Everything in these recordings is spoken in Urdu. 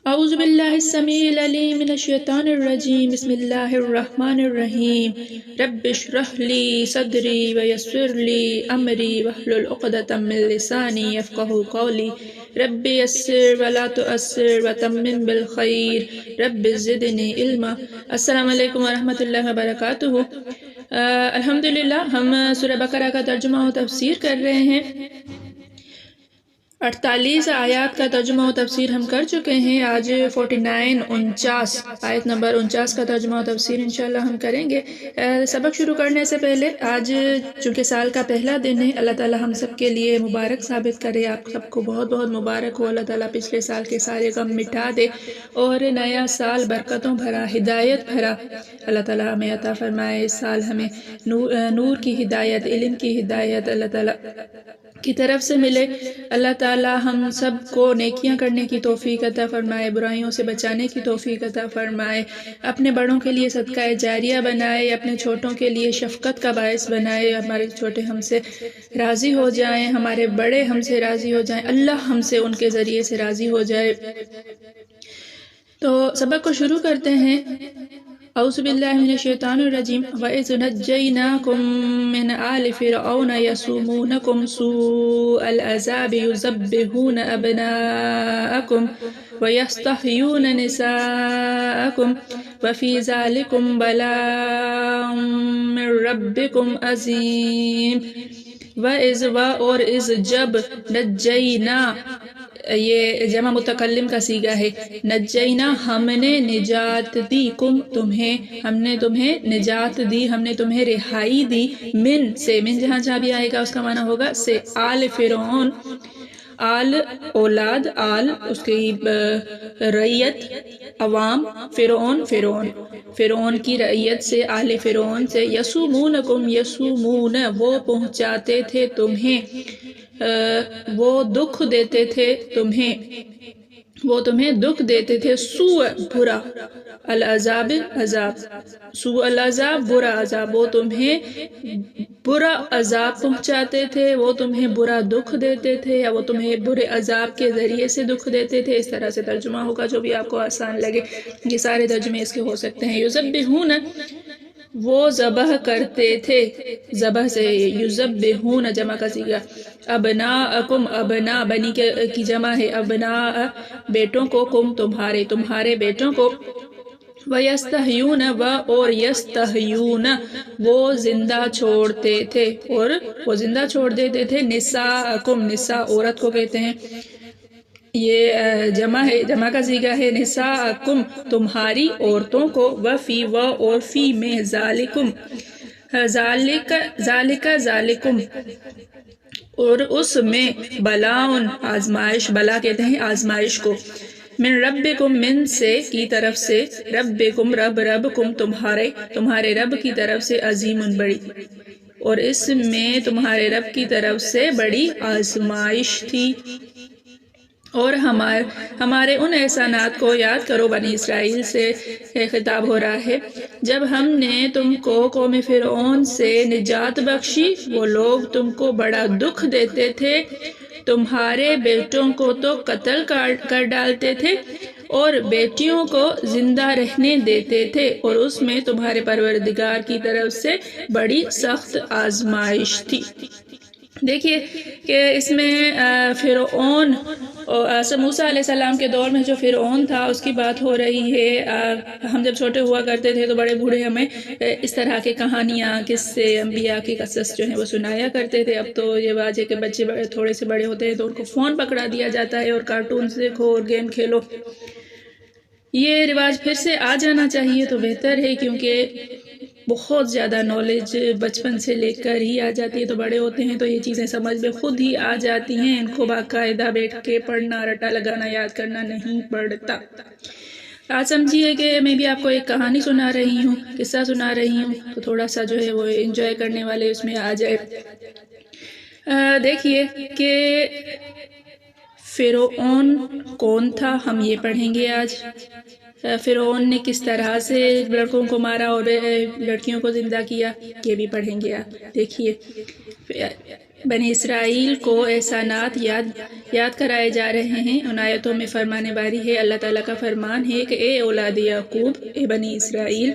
اعوذ باللہ السمیع العلیم من الشیطان الرجیم بسم اللہ الرحمن الرحیم رب اشرح لی صدری ویسر لی امری واحلل عقدۃ من لسانی یفقهوا قولی رب یسر ولا تعسر وتمم بالخیر رب زدنی علما۔ السلام علیکم ورحمۃ اللہ وبرکاتہ۔ الحمدللہ ہم سورہ بقرہ کا ترجمہ و تفسیر کر رہے ہیں۔ 48 آیات کا ترجمہ و تفسیر ہم کر چکے ہیں۔ آج 49 آیت نمبر 49 کا ترجمہ و تفسیر انشاءاللہ ہم کریں گے۔ سبق شروع کرنے سے پہلے آج چونکہ سال کا پہلا دن ہے، اللہ تعالی ہم سب کے لیے مبارک ثابت کرے۔ آپ سب کو بہت بہت مبارک ہو۔ اللہ تعالیٰ پچھلے سال کے سارے غم مٹا دے اور نیا سال برکتوں بھرا، ہدایت بھرا اللہ تعالیٰ ہمیں عطا فرمائے۔ اس سال ہمیں نور کی ہدایت، علم کی ہدایت اللہ تعالیٰ کی طرف سے ملے۔ اللہ تعالیٰ ہم سب کو نیکیاں کرنے کی توفیق عطا فرمائے، برائیوں سے بچانے کی توفیق عطا فرمائے، اپنے بڑوں کے لیے صدقہ جاریہ بنائے، اپنے چھوٹوں کے لیے شفقت کا باعث بنائے، ہمارے چھوٹے ہم سے راضی ہو جائیں، ہمارے بڑے ہم سے راضی ہو جائیں، اللہ ہم سے ان کے ذریعے سے راضی ہو جائے۔ تو سبق کو شروع کرتے ہیں۔ اعوذ باللہ من الشیطان الرجیم وَإِذْ نَجَّيْنَاكُم مِّنْ آلِ فِرْعَوْنَ يَسُومُونَكُمْ سُوءَ الْعَذَابِ يُذَبِّحُونَ أَبْنَاءَكُمْ وَيَسْتَحْيُونَ نِسَاءَكُمْ وَفِي ذَلِكُمْ بَلَاءٌ مِّن رَّبِّكُمْ عَظِيمٌ۔ وَإِذْ اور اِذْ جب نجینا، یہ جمع متکلم کا صیغہ ہے، نجینا ہم نے نجات دی، کم تمہیں، ہم نے تمہیں نجات دی، ہم نے تمہیں رہائی دی، من سے، من جہاں بھی آئے گا اس کا معنی ہوگا سے، آل فرعون، آل اولاد، آل اس کی رعیت، عوام، فرعون کی رعیت سے، آل فرعون سے، یسومونکم، یسومون وہ پہنچاتے تھے تمہیں، وہ دکھ دیتے تھے تمہیں، وہ تمہیں دکھ دیتے تھے، سوء برا، العذاب عذاب، سوء العذاب برا عذاب، وہ تمہیں برا عذاب پہنچاتے تھے، وہ تمہیں برا دکھ دیتے تھے، یا وہ تمہیں برے عذاب کے ذریعے سے دکھ دیتے تھے۔ اس طرح سے ترجمہ ہوگا جو بھی آپ کو آسان لگے، یہ سارے ترجمے اس کے ہو سکتے ہیں۔ یذبحون وہ ذبح کرتے تھے، ذبح سے یذبحون جمع کا صیغہ، ابناءکم ابنا بنی کی جمع ہے، ابناء بیٹوں کو، کم تمہارے، تمہارے بیٹوں کو، وَيَسْتَحْيُونَ اور یستحیون وہ زندہ چھوڑتے تھے، اور وہ زندہ چھوڑ دیتے تھے، نساءکم نساء عورت کو کہتے ہیں، یہ جمع ہے، جمع کا صیغہ ہے، نساءکم تمہاری عورتوں کو، وفی اور فی میں، ذالکم ذالکم اور اس میں، بلاؤن آزمائش، بلا کہتے ہیں آزمائش کو، من ربکم من سے کی طرف سے، ربکم ربکم تمہارے رب کی طرف سے، عظیم بڑی، اور اس میں تمہارے رب کی طرف سے بڑی آزمائش تھی۔ اور ہمارے ان احسانات کو یاد کرو، بنی اسرائیل سے خطاب ہو رہا ہے، جب ہم نے تم کو قوم فرعون سے نجات بخشی، وہ لوگ تم کو بڑا دکھ دیتے تھے، تمہارے بیٹوں کو تو قتل کر ڈالتے تھے اور بیٹیوں کو زندہ رہنے دیتے تھے، اور اس میں تمہارے پروردگار کی طرف سے بڑی سخت آزمائش تھی۔ دیکھیے کہ اس میں فرعون، موسیٰ علیہ السلام کے دور میں جو فرعون تھا اس کی بات ہو رہی ہے۔ ہم جب چھوٹے ہوا کرتے تھے تو بڑے بوڑھے ہمیں اس طرح کے کہانیاں، قصے، انبیاء کی قصص جو ہیں وہ سنایا کرتے تھے۔ اب تو یہ رواج ہے کہ بچے تھوڑے سے بڑے ہوتے ہیں تو ان کو فون پکڑا دیا جاتا ہے اور کارٹونز دیکھو اور گیم کھیلو۔ یہ رواج پھر سے آ جانا چاہیے تو بہتر ہے، کیونکہ بہت زیادہ نالج بچپن سے لے کر ہی آ جاتی ہے، تو بڑے ہوتے ہیں تو یہ چیزیں سمجھ میں خود ہی آ جاتی ہیں، ان کو باقاعدہ بیٹھ کے پڑھنا، رٹا لگانا، یاد کرنا نہیں پڑتا۔ آج سمجھیے کہ میں بھی آپ کو ایک کہانی سنا رہی ہوں، قصہ سنا رہی ہوں، تو تھوڑا سا جو ہے وہ انجوائے کرنے والے اس میں آ جائے۔ دیکھیے کہ فرعون کون تھا، ہم یہ پڑھیں گے آج۔ فرعون نے کس طرح سے لڑکوں کو مارا اور لڑکیوں کو زندہ کیا، یہ بھی پڑھیں گے آپ۔ دیکھیے بنی اسرائیل کو احسانات یاد کرائے جا رہے ہیں۔ ان آیتوں میں فرمان باری ہے، اللہ تعالیٰ کا فرمان ہے کہ اے اولاد یعقوب، اے بنی اسرائیل،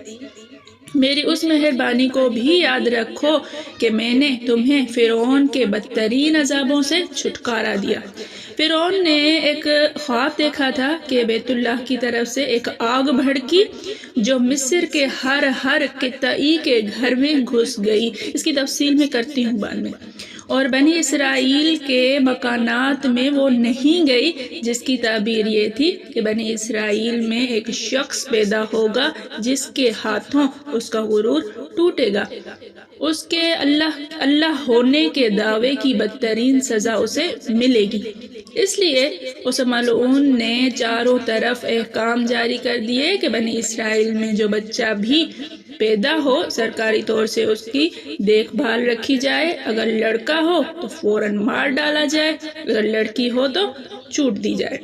میری اس مہربانی کو بھی یاد رکھو کہ میں نے تمہیں فرعون کے بدترین عذابوں سے چھٹکارا دیا۔ فرعون نے ایک خواب دیکھا تھا کہ بیت اللہ کی طرف سے ایک آگ بھڑکی جو مصر کے ہر قطعی کے گھر میں گھس گئی۔ اس کی تفصیل میں کرتی ہوں بعد میں۔ اور بنی اسرائیل کے مکانات میں وہ نہیں گئی، جس کی تعبیر یہ تھی کہ بنی اسرائیل میں ایک شخص پیدا ہوگا جس کے ہاتھوں اس کا غرور ٹوٹے گا، اس کے اللہ ہونے کے دعوے کی بدترین سزا اسے ملے گی۔ اس لیے اس ملعون نے چاروں طرف احکام جاری کر دیے کہ بنی اسرائیل میں جو بچہ بھی پیدا ہو سرکاری طور سے اس کی دیکھ بھال رکھی جائے، اگر لڑکا ہو تو فوراً مار ڈالا جائے، اگر لڑکی ہو تو چھوٹ دی جائے۔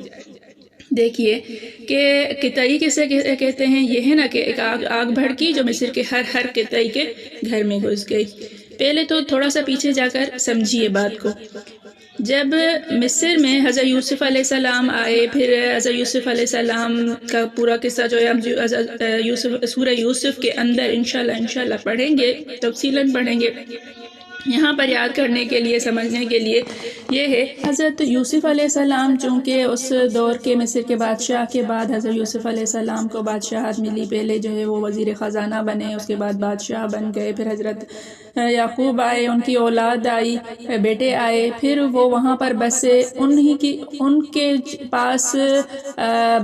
دیکھیے کہ قطعی کسے کہتے ہیں، یہ ہے نا کہ ایک آگ بھڑکی جو مصر کے ہر قطعی کے گھر میں گھس گئی۔ پہلے تو تھوڑا سا پیچھے جا کر سمجھیے بات کو۔ جب مصر میں حضرت یوسف علیہ السلام آئے، پھر حضرت یوسف علیہ السلام کا پورا قصہ جو ہے ہم سورہ یوسف کے اندر انشاءاللہ پڑھیں گے، تفصیلاً پڑھیں گے۔ یہاں پر یاد کرنے کے لیے، سمجھنے کے لیے یہ ہے، حضرت یوسف علیہ السلام چونکہ اس دور کے مصر کے بادشاہ کے بعد حضرت یوسف علیہ السلام کو بادشاہت ملی، پہلے جو ہے وہ وزیر خزانہ بنے، اس کے بعد بادشاہ بن گئے، پھر حضرت یعقوب آئے، ان کی اولاد آئی، بیٹے آئے، پھر وہ وہاں پر بسے، ان کے پاس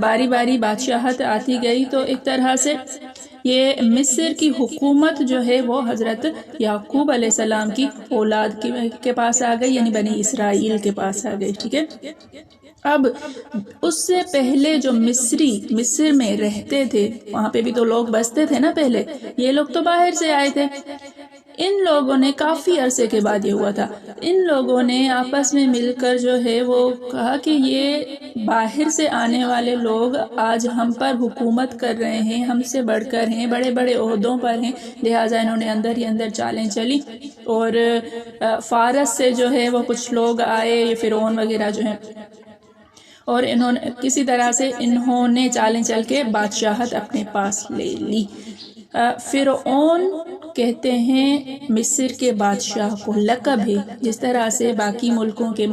باری باری بادشاہت آتی گئی، تو ایک طرح سے یہ مصر کی حکومت جو ہے وہ حضرت یعقوب علیہ السلام کی اولاد کے پاس آ گئی، یعنی بنی اسرائیل کے پاس آ گئی، ٹھیک ہے۔ اب اس سے پہلے جو مصر میں رہتے تھے، وہاں پہ بھی تو لوگ بستے تھے نا پہلے، یہ لوگ تو باہر سے آئے تھے۔ ان لوگوں نے کافی عرصے کے بعد یہ ہوا تھا، ان لوگوں نے آپس میں مل کر جو ہے وہ کہا کہ یہ باہر سے آنے والے لوگ آج ہم پر حکومت کر رہے ہیں، ہم سے بڑھ کر ہیں، بڑے بڑے عہدوں پر ہیں، لہٰذا انہوں نے اندر ہی اندر چالیں چلی، اور فارس سے جو ہے وہ کچھ لوگ آئے، یہ فرعون وغیرہ جو ہیں، اور انہوں نے کسی طرح سے انہوں نے چالیں چل کے بادشاہت اپنے پاس لے لی۔ فرعون کہتے ہیں مصر کے بادشاہ کو، لقب ہے، جس طرح سے باقی ملکوں کے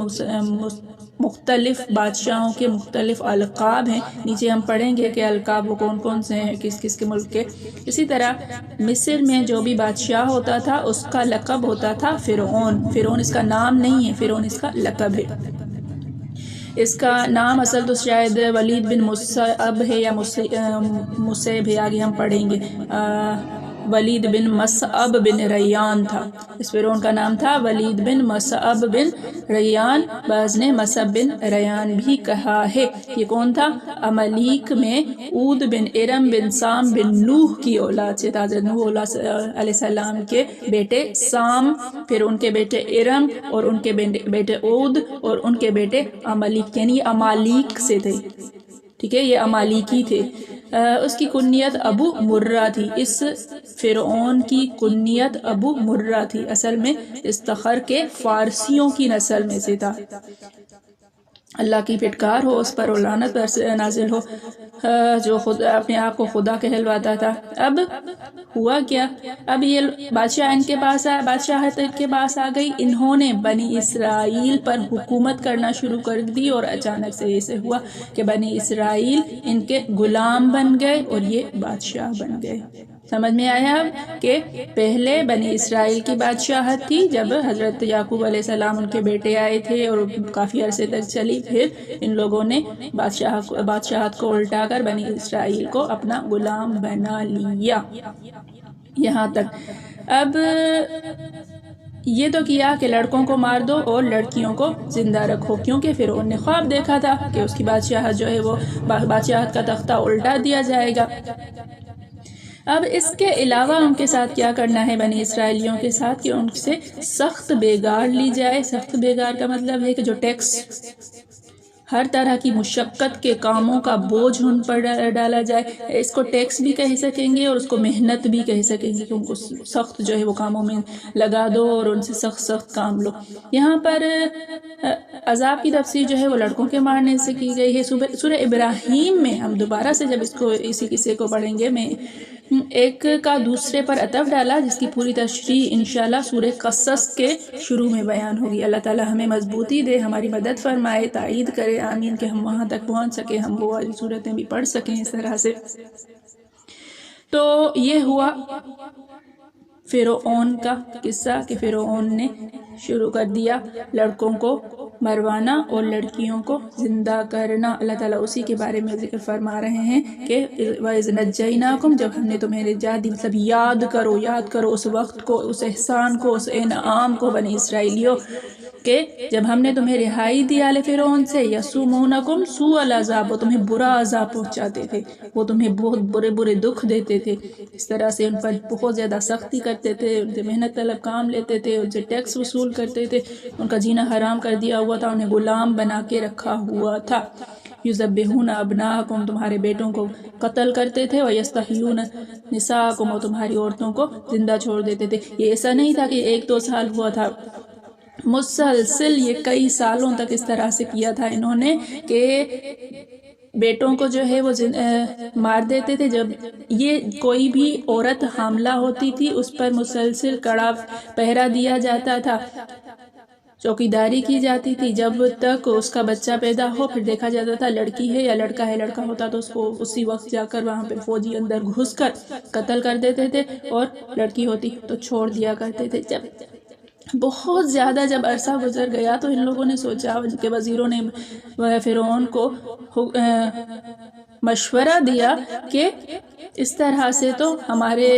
مختلف بادشاہوں کے مختلف القاب ہیں، نیچے ہم پڑھیں گے کہ القاب وہ کون کون سے ہیں، کس کس کے ملک کے۔ اسی طرح مصر میں جو بھی بادشاہ ہوتا تھا اس کا لقب ہوتا تھا فرعون۔ فرعون اس کا نام نہیں ہے، فرعون اس کا لقب ہے۔ اس کا نام اصل تو شاید ولید بن مصعب ہے یا مصعب ہے، آگے ہم پڑھیں گے۔ ولید بن مصعب بن ریان تھا، اس فرعون کا نام تھا ولید بن مصعب بن ریان، بعض نے مصعب بن ریان بھی کہا ہے۔ یہ کون تھا؟ عملیق میں عود بن ارم بن سام بن نوح کی اولاد سے تھا، نوح علیہ السلام کے بیٹے سام، پھر ان کے بیٹے ارم، اور ان کے بیٹے عود، اور ان کے بیٹے عملیق، یعنی عمالیق سے تھے، ٹھیک ہے، یہ عمالیقی تھے۔ اس کی کنیت ابو مرہ تھی، اس فرعون کی کنیت ابو مرہ تھی، اصل میں استخر کے فارسیوں کی نسل میں سے تھا۔ اللہ کی پھٹکار ہو اس پر، اور لعنت پر نازل ہو، جو خود اپنے آپ کو خدا کہلواتا تھا۔ اب ہوا کیا؟ اب یہ بادشاہ ان کے پاس آیا، بادشاہت کے پاس آ گئی، انہوں نے بنی اسرائیل پر حکومت کرنا شروع کر دی، اور اچانک سے ایسے ہوا کہ بنی اسرائیل ان کے غلام بن گئے اور یہ بادشاہ بن گئے۔ سمجھ میں آیا اب کہ پہلے بنی اسرائیل کی بادشاہت تھی، جب حضرت یعقوب علیہ السلام ان کے بیٹے آئے تھے اور کافی عرصے تک چلی، پھر ان لوگوں نے بادشاہت کو الٹا کر بنی اسرائیل کو اپنا غلام بنا لیا۔ یہاں تک اب یہ تو کیا کہ لڑکوں کو مار دو اور لڑکیوں کو زندہ رکھو، کیونکہ فرعون نے خواب دیکھا تھا کہ اس کی بادشاہت جو ہے وہ بادشاہت کا تختہ الٹا دیا جائے گا۔ اب اس کے علاوہ ان کے ساتھ کیا کرنا ہے بنی اسرائیلیوں کے ساتھ، کہ ان سے سخت بیگار لی جائے۔ سخت بیگار کا مطلب ہے کہ جو ٹیکس ہر طرح کی مشقت کے کاموں کا بوجھ ان پر ڈالا جائے. اس کو ٹیکس بھی کہہ سکیں گے اور اس کو محنت بھی کہہ سکیں گے کہ ان کو سخت جو ہے وہ کاموں میں لگا دو اور ان سے سخت سخت کام لو. یہاں پر عذاب کی تفسیر جو ہے وہ لڑکوں کے مارنے سے کی گئی ہے. سورہ ابراہیم میں ہم دوبارہ سے جب اسی قصے کو پڑھیں گے میں ایک کا دوسرے پر عطف ڈالا جس کی پوری تشریح انشاءاللہ سورہ قصص کے شروع میں بیان ہوگی. اللہ تعالی ہمیں مضبوطی دے، ہماری مدد فرمائے، تائید کرے، آمین، کہ ہم وہاں تک پہنچ سکیں، ہم وہ والی صورتیں بھی پڑھ سکیں اس طرح سے. تو یہ ہوا فرعون کا قصہ کہ فرعون نے شروع کر دیا لڑکوں کو مروانا اور لڑکیوں کو زندہ کرنا. اللہ تعالیٰ اسی کے بارے میں ذکر فرما رہے ہیں کہ وَإِذْ نَجَّيْنَاكُمْ، جب ہم نے تمہیں نجات دی، مطلب یاد کرو اس وقت کو، اس احسان کو، اس انعام کو بنی اسرائیلیوں کہ جب ہم نے تمہیں رہائی دی آل فرعون سے. یسومونکم سوء العذاب، وہ تمہیں برا عذاب پہنچاتے تھے، وہ تمہیں بہت برے برے دکھ دیتے تھے. اس طرح سے ان پر بہت زیادہ سختی کرتے تھے، ان سے محنت طلب کام لیتے تھے، ان سے ٹیکس وصول کرتے تھے، ان کا جینا حرام کر دیا ہوا تھا، انہیں غلام بنا کے رکھا ہوا تھا. یذبحون ابناءکم، تمہارے بیٹوں کو قتل کرتے تھے، ویستحیون نساءکم، اور تمہاری عورتوں کو زندہ چھوڑ دیتے تھے. یہ ایسا نہیں تھا کہ 1-2 سال ہوا تھا، مسلسل یہ کئی سالوں تک اس طرح سے کیا تھا انہوں نے کہ بیٹوں کو جو ہے وہ مار دیتے تھے. جب یہ کوئی بھی عورت حاملہ ہوتی تھی اس پر مسلسل کڑا پہرا دیا جاتا تھا، چوکیداری کی جاتی تھی جب تک اس کا بچہ پیدا ہو. پھر دیکھا جاتا تھا لڑکی ہے یا لڑکا ہے، لڑکا ہوتا تو اس کو اسی وقت جا کر وہاں پہ فوجی اندر گھس کر قتل کر دیتے تھے، اور لڑکی ہوتی تو چھوڑ دیا کرتے تھے. جب بہت زیادہ جب عرصہ گزر گیا تو ان لوگوں نے سوچا، ان کے وزیروں نے فرعون کو مشورہ دیا کہ اس طرح سے تو ہمارے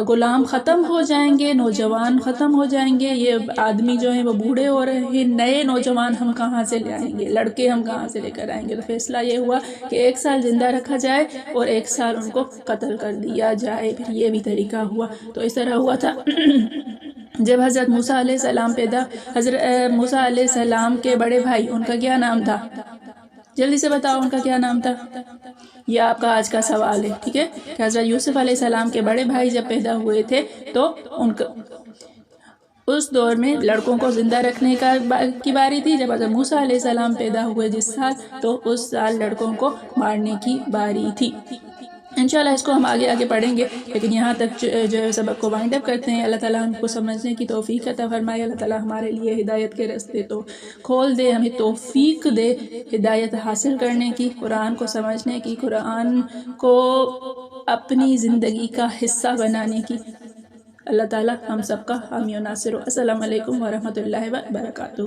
غلام ختم ہو جائیں گے، نوجوان ختم ہو جائیں گے، یہ آدمی جو ہیں وہ بوڑھے ہو رہے ہیں، نئے نوجوان ہم کہاں سے لے آئیں گے، لڑکے ہم کہاں سے لے کر آئیں گے. تو فیصلہ یہ ہوا کہ 1 سال زندہ رکھا جائے اور 1 سال ان کو قتل کر دیا جائے. پھر یہ بھی طریقہ ہوا. تو اس طرح ہوا تھا جب حضرت موسیٰ علیہ السلام حضرت موسیٰ علیہ السلام کے بڑے بھائی، ان کا کیا نام تھا؟ جلدی سے بتاؤ ان کا کیا نام تھا؟ یہ آپ کا آج کا سوال ہے، ٹھیک ہے؟ کہ حضرت یوسف علیہ السلام کے بڑے بھائی جب پیدا ہوئے تھے تو ان کا اس دور میں لڑکوں کو زندہ رکھنے کی باری تھی. جب حضرت موسیٰ علیہ السلام پیدا ہوئے جس سال، تو اس سال لڑکوں کو مارنے کی باری تھی. انشاءاللہ اس کو ہم آگے پڑھیں گے، لیکن یہاں تک جو سبق کو وائنڈ اپ کرتے ہیں. اللہ تعالیٰ ہم کو سمجھنے کی توفیق عطا فرمائے. اللہ تعالیٰ ہمارے لیے ہدایت کے راستے تو کھول دے، ہمیں توفیق دے ہدایت حاصل کرنے کی، قرآن کو سمجھنے کی، قرآن کو اپنی زندگی کا حصہ بنانے کی. اللہ تعالیٰ ہم سب کا حامی و ناصر ہو. السلام علیکم ورحمۃ اللہ وبرکاتہ.